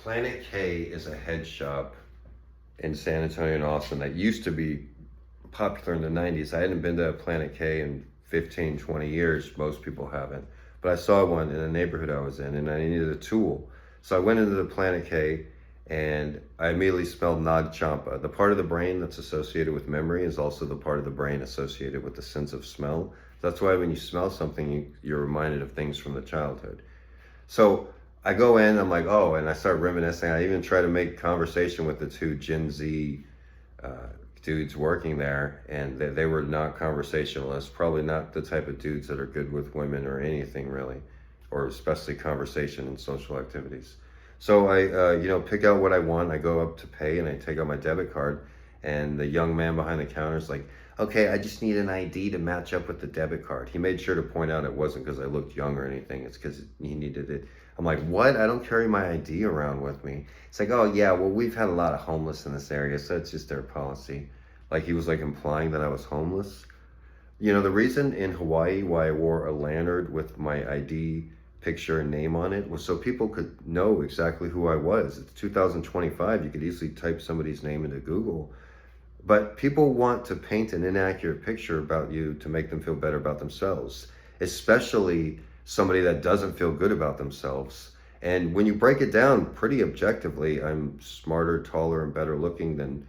Planet K is a head shop in San Antonio and Austin that used to be popular in the 90s. I hadn't been to a Planet K in 15, 20 years. Most people haven't. But I saw one in a neighborhood I was in and I needed a tool. So I went into the Planet K and I immediately smelled Nag Champa. The part of the brain that's associated with memory is also the part of the brain associated with the sense of smell. That's why when you smell something, you're reminded of things from the childhood. So I go in, I'm like, oh, and I start reminiscing. I even try to make conversation with the two Gen Z uh, dudes working there, and they were not conversationalists, probably not the type of dudes that are good with women or anything really, or especially conversation and social activities. So I, pick out what I want. I go up to pay and I take out my debit card, and the young man behind the counter is like, okay, I just need an ID to match up with the debit card. He made sure to point out it wasn't because I looked young or anything. It's because he needed it. I'm like, what? I don't carry my ID around with me. It's like, oh yeah, well, we've had a lot of homeless in this area, so it's just their policy. Like he was like implying that I was homeless. You know, the reason in Hawaii why I wore a lanyard with my ID picture and name on it was so people could know exactly who I was. It's 2025. You could easily type somebody's name into Google. But people want to paint an inaccurate picture about you to make them feel better about themselves, especially somebody that doesn't feel good about themselves. And when you break it down pretty objectively, I'm smarter, taller, and better looking than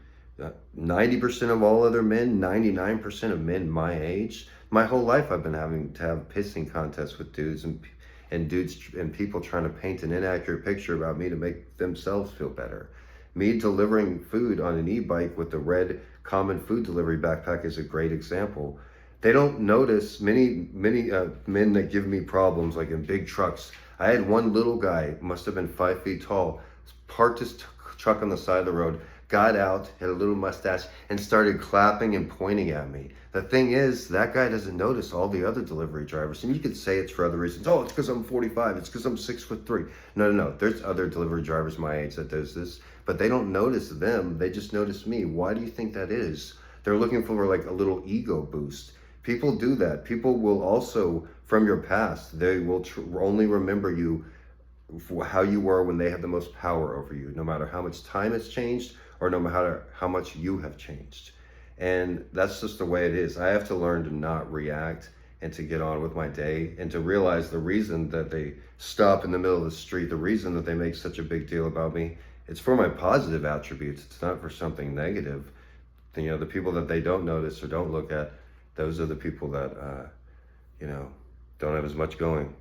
90% of all other men, 99% of men my age. My whole life I've been having to have pissing contests with dudes and dudes and people trying to paint an inaccurate picture about me to make themselves feel better. Me delivering food on an e-bike with the red common food delivery backpack is a great example. They don't notice many men that give me problems, like in big trucks. I had one little guy, must have been 5 feet tall, parked his truck on the side of the road, got out, had a little mustache, and started clapping and pointing at me. The thing is, that guy doesn't notice all the other delivery drivers. And you could say it's for other reasons. Oh, it's because I'm 45. It's because I'm 6'3". No. There's other delivery drivers my age that does this, but they don't notice them. They just notice me. Why do you think that is? They're looking for like a little ego boost. People do that. People will also, from your past, they will only remember you for how you were when they had the most power over you, no matter how much time has changed or no matter how much you have changed. And that's just the way it is. I have to learn to not react and to get on with my day and to realize the reason that they stop in the middle of the street, the reason that they make such a big deal about me, it's for my positive attributes. It's not for something negative. You know, the people that they don't notice or don't look at, those are the people that, don't have as much going.